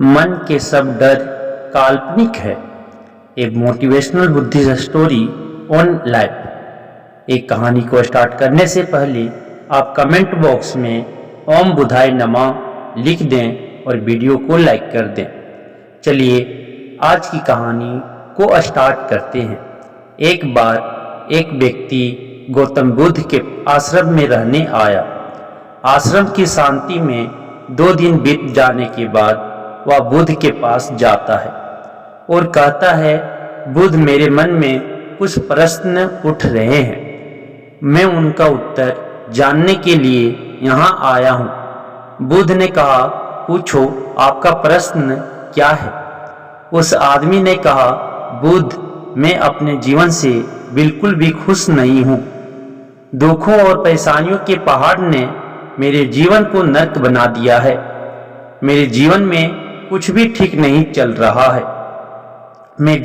मन के सब डर काल्पनिक है। एक motivational Buddhist story on life. एक कहानी को स्टार्ट करने से पहले आप कमेंट बॉक्स में ओम बुधाय नमः लिख दें और वीडियो को लाइक कर दें। चलिए आज की कहानी को स्टार्ट करते हैं। एक बार एक व्यक्ति गौतम बुद्ध के आश्रम में रहने आया। आश्रम की शांति में 2 दिन बीत जाने के बाद वह बुद्ध के पास जाता है और कहता है, बुद्ध, मेरे मन में कुछ प्रश्न उठ रहे हैं। मैं उनका उत्तर जानने के लिए यहाँ आया हूँ। बुद्ध ने कहा, पूछो, आपका प्रश्न क्या है? उस आदमी ने कहा, बुद्ध, मैं अपने जीवन से बिल्कुल भी खुश नहीं हूँ। दुखों और परेशानियों के पहाड़ ने मेरे जीवन को नर्क बना दिया है। मेरे जीवन में कुछ भी ठीक नहीं चल रहा है। मैं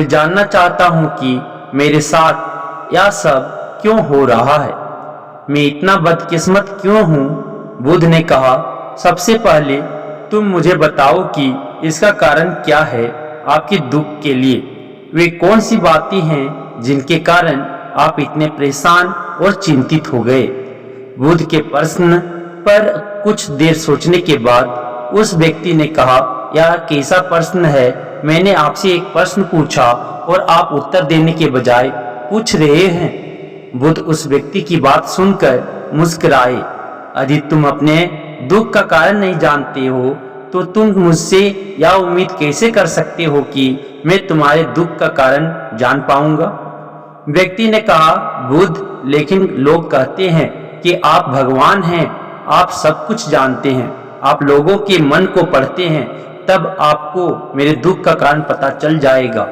जानना चाहता हूँ कि मेरे साथ यह सब क्यों हो रहा है। मैं इतना बदकिस्मत क्यों हूँ? बुद्ध ने कहा, सबसे पहले तुम मुझे बताओ कि इसका कारण क्या है। आपके दुख के लिए वे कौन सी बातें हैं जिनके कारण आप इतने परेशान और चिंतित हो गए? बुद्ध के प्रश्न पर कुछ देर सोचने के बाद उस व्यक्ति ने कहा, यह कैसा प्रश्न है? मैंने आपसे एक प्रश्न पूछा और आप उत्तर देने के बजाय पूछ रहे हैं। बुद्ध उस व्यक्ति की बात सुनकर मुस्कुराए। यदि तुम अपने दुख का कारण नहीं जानते हो तो तुम मुझसे यह उम्मीद कैसे कर सकते हो कि मैं तुम्हारे दुख का कारण जान पाऊंगा? व्यक्ति ने कहा, बुद्ध, लेकिन लोग कहते हैं कि आप भगवान हैं, आप सब कुछ जानते हैं, आप लोगों के मन को पढ़ते हैं, तब आपको मेरे दुख का कारण पता चल जाएगा।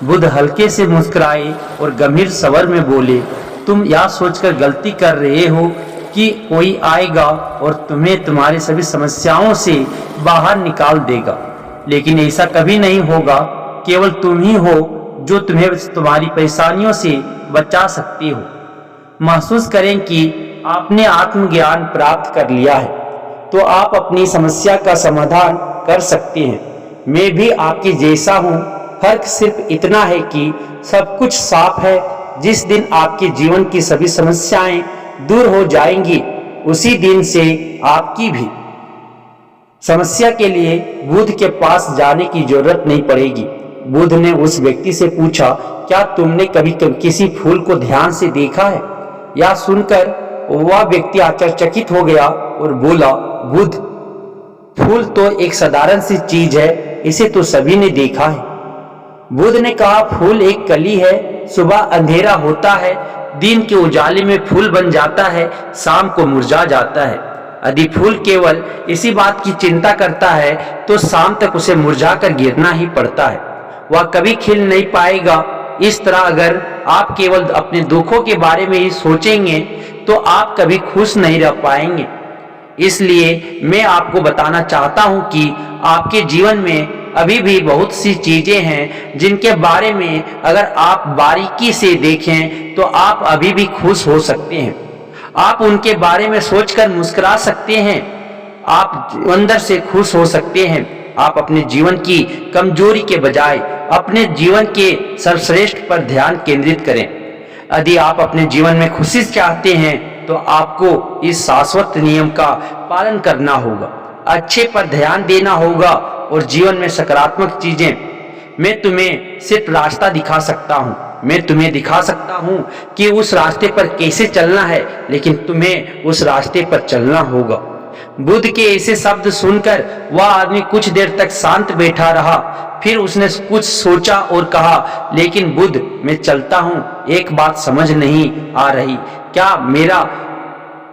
बुद्ध हल्के से मुस्कुराए और गंभीर स्वर में बोले, तुम यह सोचकर गलती कर रहे हो कि कोई आएगा और तुम्हें तुम्हारी सभी समस्याओं से बाहर निकाल देगा, लेकिन ऐसा कभी नहीं होगा। केवल तुम ही हो जो तुम्हें तुम्हारी परेशानियों से बचा सकते हो। महसूस करें कि आपने आत्मज्ञान प्राप्त कर लिया है तो आप अपनी समस्या का समाधान कर सकते हैं। मैं भी आपके जैसा हूँ। फर्क सिर्फ इतना है कि सब कुछ साफ है। जिस दिन आपके जीवन की सभी समस्याएं दूर हो जाएंगी, उसी दिन से आपकी भी समस्या के लिए बुद्ध के पास जाने की जरूरत नहीं पड़ेगी। बुद्ध ने उस व्यक्ति से पूछा, क्या तुमने कभी किसी फूल को ध्यान से देखा है? यह सुनकर वह व्यक्ति आश्चर्यचकित हो गया और बोला, बुद्ध, फूल तो एक साधारण सी चीज है, इसे तो सभी ने देखा है। बुद्ध ने कहा, फूल एक कली है। सुबह अंधेरा होता है, दिन के उजाले में फूल बन जाता है, शाम को मुरझा जाता है। यदि फूल केवल इसी बात की चिंता करता है तो शाम तक उसे मुरझाकर गिरना ही पड़ता है, वह कभी खिल नहीं पाएगा। इस तरह अगर आप केवल अपने दुखों के बारे में ही सोचेंगे तो आप कभी खुश नहीं रह पाएंगे। इसलिए मैं आपको बताना चाहता हूं कि आपके जीवन में अभी भी बहुत सी चीजें हैं जिनके बारे में अगर आप बारीकी से देखें तो आप अभी भी खुश हो सकते हैं। आप उनके बारे में सोचकर मुस्कुरा सकते हैं, आप अंदर से खुश हो सकते हैं। आप अपने जीवन की कमजोरी के बजाय अपने जीवन के सर्वश्रेष्ठ पर ध्यान केंद्रित करें। यदि आप अपने जीवन में खुशी चाहते हैं तो आपको इस शाश्वत नियम का पालन करना होगा, अच्छे पर ध्यान देना होगा और जीवन में सकारात्मक चीजें। मैं तुम्हें सिर्फ रास्ता दिखा सकता हूँ, मैं तुम्हें दिखा सकता हूँ कि उस रास्ते पर कैसे चलना है, लेकिन तुम्हें उस रास्ते पर चलना होगा। बुद्ध के ऐसे शब्द सुनकर वह आदमी कुछ देर तक शांत बैठा रहा। फिर उसने कुछ सोचा और कहा, लेकिन बुद्ध, मैं चलता हूँ, एक बात समझ नहीं आ रही, क्या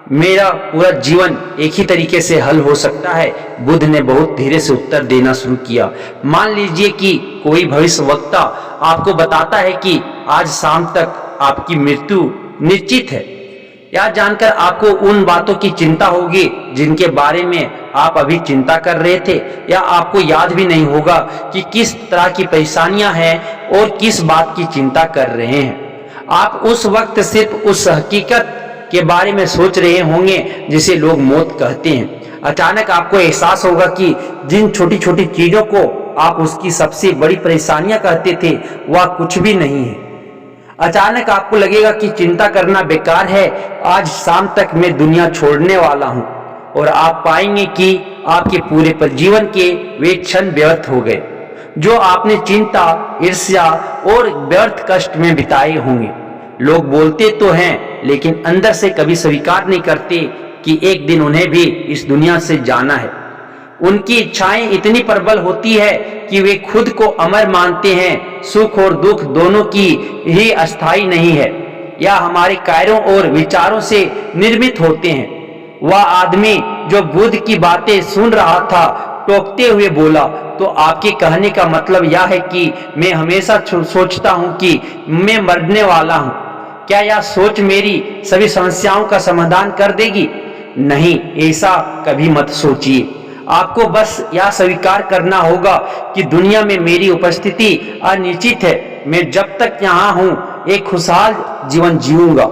मेरा पूरा जीवन एक ही तरीके से हल हो सकता है? बुद्ध ने बहुत धीरे से उत्तर देना शुरू किया। मान लीजिए कि कोई भविष्यवक्ता आपको बताता है कि आज शाम तक आपकी मृत्यु निश्चित है। यह जानकर आपको उन बातों की चिंता होगी जिनके बारे में आप अभी चिंता कर रहे थे, या आपको याद भी नहीं होगा कि किस तरह की परेशानियां हैं और किस बात की चिंता कर रहे हैं। आप उस वक्त सिर्फ उस हकीकत के बारे में सोच रहे होंगे जिसे लोग मौत कहते हैं। अचानक आपको एहसास होगा कि जिन छोटी छोटी चीजों को आप उसकी सबसे बड़ी परेशानियां कहते थे वह कुछ भी नहीं है। अचानक आपको लगेगा कि चिंता करना बेकार है, आज शाम तक मैं दुनिया छोड़ने वाला हूं, और आप पाएंगे कि आपके पूरे जीवन के वे क्षण व्यर्थ हो गए जो आपने चिंता, ईर्ष्या और व्यर्थ कष्ट में बिताए होंगे। लोग बोलते तो हैं लेकिन अंदर से कभी स्वीकार नहीं करते कि एक दिन उन्हें भी इस दुनिया से जाना है। उनकी इच्छाएं इतनी प्रबल होती है कि वे खुद को अमर मानते हैं। सुख और दुख दोनों की ही अस्थाई नहीं है, या हमारे कार्यों और विचारों से निर्मित होते हैं। वह आदमी जो बुद्ध की बातें सुन रहा था टोकते हुए बोला, तो आपके कहने का मतलब यह है कि मैं हमेशा सोचता हूं कि मैं मरने वाला हूं। क्या यह सोच मेरी सभी समस्याओं का समाधान कर देगी? नहीं, ऐसा कभी मत सोचिए। आपको बस यह स्वीकार करना होगा कि दुनिया में मेरी उपस्थिति अनिश्चित है। मैं जब तक यहाँ हूँ एक खुशहाल जीवन जीऊंगा।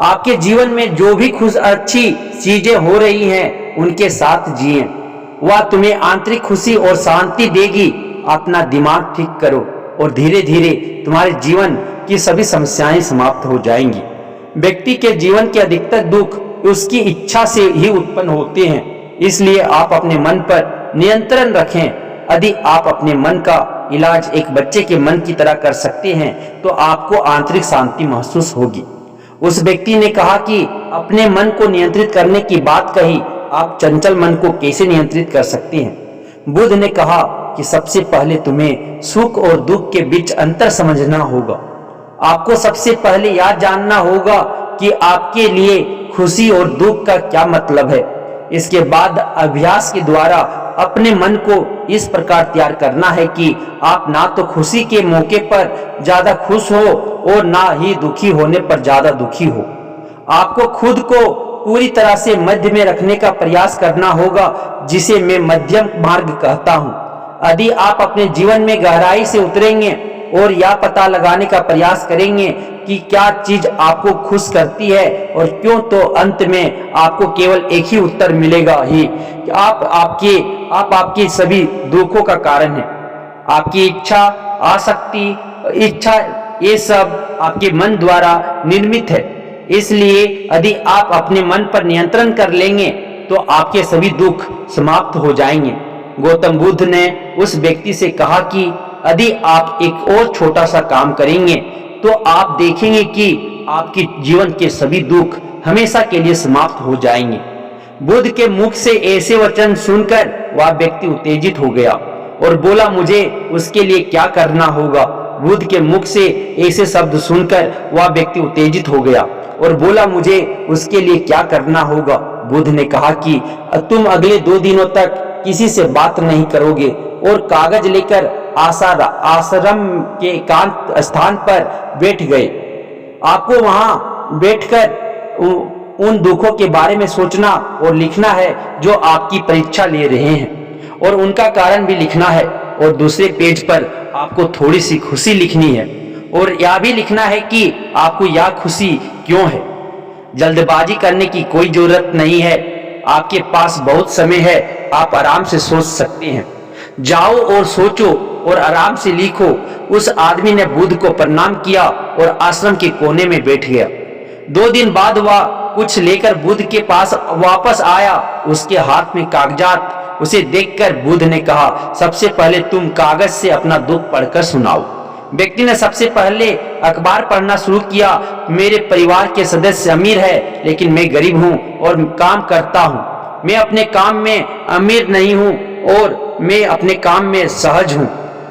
आपके जीवन में जो भी अच्छी चीजें हो रही हैं उनके साथ जिए, वह तुम्हें आंतरिक खुशी और शांति देगी। अपना दिमाग ठीक करो और धीरे धीरे तुम्हारे जीवन की सभी समस्याएं समाप्त हो जाएंगी। व्यक्ति के जीवन के अधिकतर दुख उसकी इच्छा से ही उत्पन्न होते हैं, इसलिए आप अपने मन पर नियंत्रण रखें। यदि आप अपने मन का इलाज एक बच्चे के मन की तरह कर सकते हैं तो आपको आंतरिक शांति महसूस होगी। उस व्यक्ति ने कहा कि अपने मन को नियंत्रित करने की बात कही, आप चंचल मन को कैसे नियंत्रित कर सकते हैं? बुद्ध ने कहा कि सबसे पहले तुम्हें सुख और दुख के बीच अंतर समझना होगा। आपको सबसे पहले यह जानना होगा कि आपके लिए खुशी और दुख का क्या मतलब है। इसके बाद अभ्यास के द्वारा अपने मन को इस प्रकार तैयार करना है कि आप ना तो खुशी के मौके पर ज्यादा खुश हो और ना ही दुखी होने पर ज्यादा दुखी हो। आपको खुद को पूरी तरह से मध्य में रखने का प्रयास करना होगा, जिसे मैं मध्यम मार्ग कहता हूँ। यदि आप अपने जीवन में गहराई से उतरेंगे और यह पता लगाने का प्रयास करेंगे कि क्या चीज आपको खुश करती है और क्यों, तो अंत में आपको केवल एक ही उत्तर मिलेगा ही कि आप आपके सभी दुखों का कारण है। आपकी इच्छा, आसक्ति, इच्छा, ये सब आपके मन द्वारा निर्मित है। इसलिए यदि आप अपने मन पर नियंत्रण कर लेंगे तो आपके सभी दुख समाप्त हो जाएंगे। गौतम बुद्ध ने उस व्यक्ति से कहा कि यदि आप एक और छोटा सा काम करेंगे तो आप देखेंगे कि आपके जीवन के सभी दुख हमेशा के लिए समाप्त हो जाएंगे। बुद्ध के मुख से ऐसे वचन सुनकर वह व्यक्ति उत्तेजित हो गया और बोला, मुझे उसके लिए क्या करना होगा? बुद्ध के मुख से ऐसे शब्द सुनकर वह व्यक्ति उत्तेजित हो गया और बोला, मुझे उसके लिए क्या करना होगा? बुद्ध ने कहा कि तुम अगले 2 दिनों तक किसी से बात नहीं करोगे और कागज लेकर आश्रम के एकांत स्थान पर बैठ गए। आपको वहां बैठकर उन दुखों के बारे में सोचना और लिखना है जो आपकी परीक्षा ले रहे हैं, और उनका कारण भी लिखना है। और दूसरे पेज पर आपको थोड़ी सी खुशी लिखनी है और यह भी लिखना है कि आपको यह खुशी क्यों है। जल्दबाजी करने की कोई जरूरत नहीं है, आपके पास बहुत समय है, आप आराम से सोच सकते हैं। जाओ और सोचो और आराम से लिखो। उस आदमी ने बुद्ध को प्रणाम किया और आश्रम के कोने में बैठ गया। 2 दिन बाद वह कुछ लेकर बुद्ध के पास वापस आया। उसके हाथ में कागजात। उसे देखकर बुद्ध ने कहा, सबसे पहले तुम कागज से अपना दुख पढ़कर सुनाओ। व्यक्ति ने सबसे पहले अखबार पढ़ना शुरू किया। मेरे परिवार के सदस्य अमीर है लेकिन मैं गरीब हूँ और काम करता हूँ। मैं अपने काम में अमीर नहीं हूँ और मैं अपने काम में सहज हूँ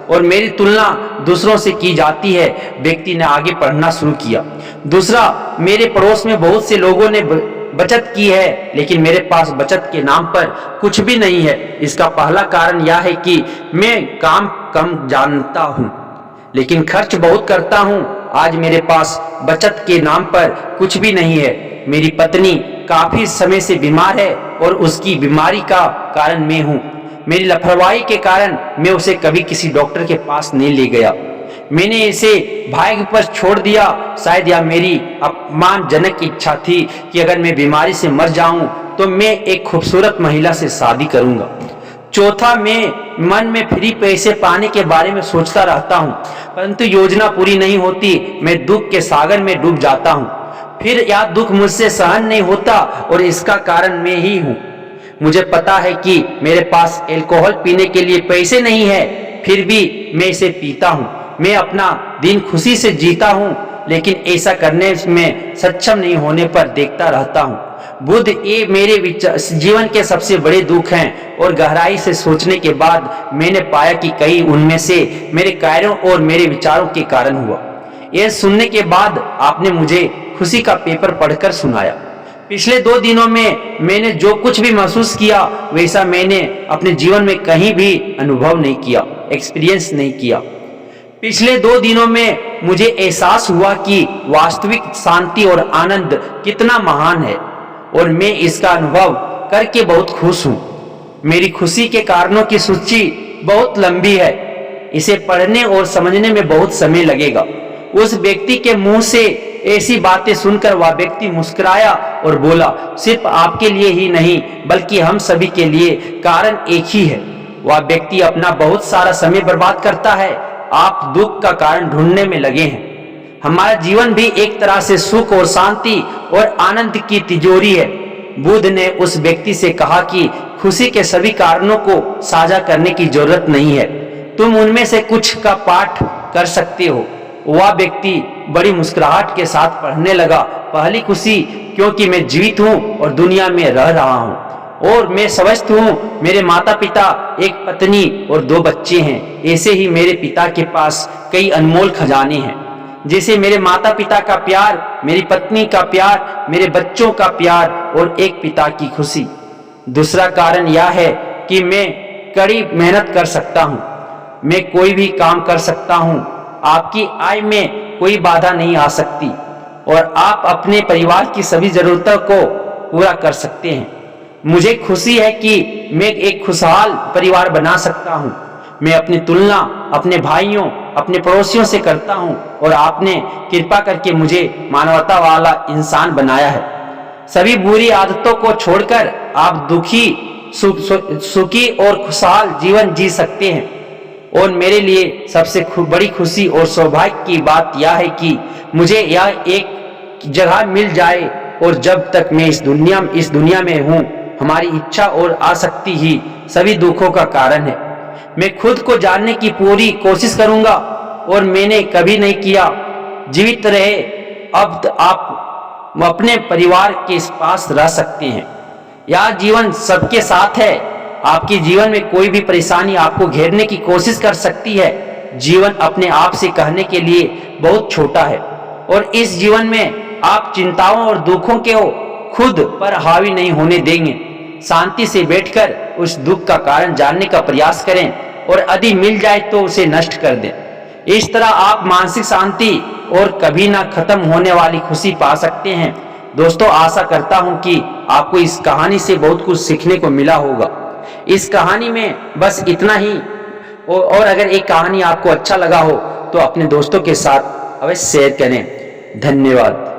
और मेरी तुलना दूसरों से की जाती है। व्यक्ति ने आगे पढ़ना शुरू किया। दूसरा, मेरे पड़ोस में बहुत से लोगों ने बचत की है लेकिन मेरे पास बचत के नाम पर कुछ भी नहीं है। इसका पहला कारण यह है कि मैं काम कम जानता हूँ लेकिन खर्च बहुत करता हूँ। आज मेरे पास बचत के नाम पर कुछ भी नहीं है। मेरी पत्नी काफी समय से बीमार है और उसकी बीमारी का कारण मैं हूँ। मेरी लापरवाही के कारण मैं उसे कभी किसी डॉक्टर के पास नहीं ले गया। मैंने इसे भाग्य पर छोड़ दिया। शायद यह मेरी अपमानजनक इच्छा थी कि अगर मैं बीमारी से मर जाऊं तो तो मैं एक खूबसूरत महिला से शादी करूंगा। चौथा, मैं मन में फ्री पैसे पाने के बारे में सोचता रहता हूँ, परंतु योजना पूरी नहीं होती। मैं दुख के सागर में डूब जाता हूँ। फिर यह दुख मुझसे सहन नहीं होता और इसका कारण मैं ही हूँ। मुझे पता है कि मेरे पास अल्कोहल पीने के लिए पैसे नहीं है, फिर भी मैं इसे पीता हूँ। मैं अपना दिन खुशी से जीता हूँ, लेकिन ऐसा करने में सक्षम नहीं होने पर देखता रहता हूँ। बुद्ध, ये मेरे जीवन के सबसे बड़े दुख हैं और गहराई से सोचने के बाद मैंने पाया कि कई उनमें से मेरे कार्यों और मेरे विचारों के कारण हुआ। यह सुनने के बाद आपने मुझे खुशी का पेपर पढ़कर सुनाया। पिछले 2 दिनों में मैंने जो कुछ भी महसूस किया वैसा मैंने अपने जीवन में कहीं भी अनुभव नहीं किया, एक्सपीरियंस नहीं किया। पिछले 2 दिनों में मुझे एहसास हुआ कि वास्तविक शांति और आनंद कितना महान है और मैं इसका अनुभव करके बहुत खुश हूँ। मेरी खुशी के कारणों की सूची बहुत लंबी है। इसे पढ़ने और समझने में बहुत समय लगेगा। उस व्यक्ति के मुंह से ऐसी बातें सुनकर वह व्यक्ति मुस्कुराया और बोला, सिर्फ आपके लिए ही नहीं बल्कि हम सभी के लिए कारण एक ही है। वह व्यक्ति अपना बहुत सारा समय बर्बाद करता है, आप दुख का कारण ढूंढने में लगे हैं। हमारा जीवन भी एक तरह से सुख और शांति और आनंद की तिजोरी है। बुद्ध ने उस व्यक्ति से कहा कि खुशी के सभी कारणों को साझा करने की जरूरत नहीं है, तुम उनमें से कुछ का पाठ कर सकते हो। वह व्यक्ति बड़ी मुस्कुराहट के साथ पढ़ने लगा, पहली खुशी क्योंकि मैं जीवित हूँ और दुनिया में रह रहा हूँ और मैं स्वस्थ हूँ। मेरे माता पिता, एक पत्नी और 2 बच्चे हैं। ऐसे ही मेरे पिता के पास कई अनमोल खजाने हैं, जैसे मेरे माता पिता का प्यार, मेरी पत्नी का प्यार, मेरे बच्चों का प्यार और एक पिता की खुशी। दूसरा कारण यह है कि मैं कड़ी मेहनत कर सकता हूँ, मैं कोई भी काम कर सकता हूँ। आपकी आय में कोई बाधा नहीं आ सकती और आप अपने परिवार की सभी जरूरतों को पूरा कर सकते हैं। मुझे खुशी है कि मैं एक खुशहाल परिवार बना सकता हूँ। मैं अपनी तुलना अपने भाइयों, अपने पड़ोसियों से करता हूँ और आपने कृपा करके मुझे मानवता वाला इंसान बनाया है। सभी बुरी आदतों को छोड़कर आप सुखी और खुशहाल जीवन जी सकते हैं। और मेरे लिए सबसे बड़ी खुशी और सौभाग्य की बात यह है कि मुझे यह एक जगह मिल जाए और जब तक मैं इस दुनिया में हूँ, हमारी इच्छा और आसक्ति ही सभी दुखों का कारण है। मैं खुद को जानने की पूरी कोशिश करूंगा और मैंने कभी नहीं किया। जीवित रहे, अब आप अपने परिवार के पास रह सकते हैं। यह जीवन सबके साथ है। आपके जीवन में कोई भी परेशानी आपको घेरने की कोशिश कर सकती है। जीवन अपने आप से कहने के लिए बहुत छोटा है और इस जीवन में आप चिंताओं और दुखों के खुद पर हावी नहीं होने देंगे। शांति से बैठकर उस दुख का कारण जानने का प्रयास करें और यदि मिल जाए तो उसे नष्ट कर दें। इस तरह आप मानसिक शांति और कभी ना खत्म होने वाली खुशी पा सकते हैं। दोस्तों, आशा करता हूं कि आपको इस कहानी से बहुत कुछ सीखने को मिला होगा। इस कहानी में बस इतना ही और अगर एक कहानी आपको अच्छा लगा हो तो अपने दोस्तों के साथ अवश्य शेयर करें। धन्यवाद।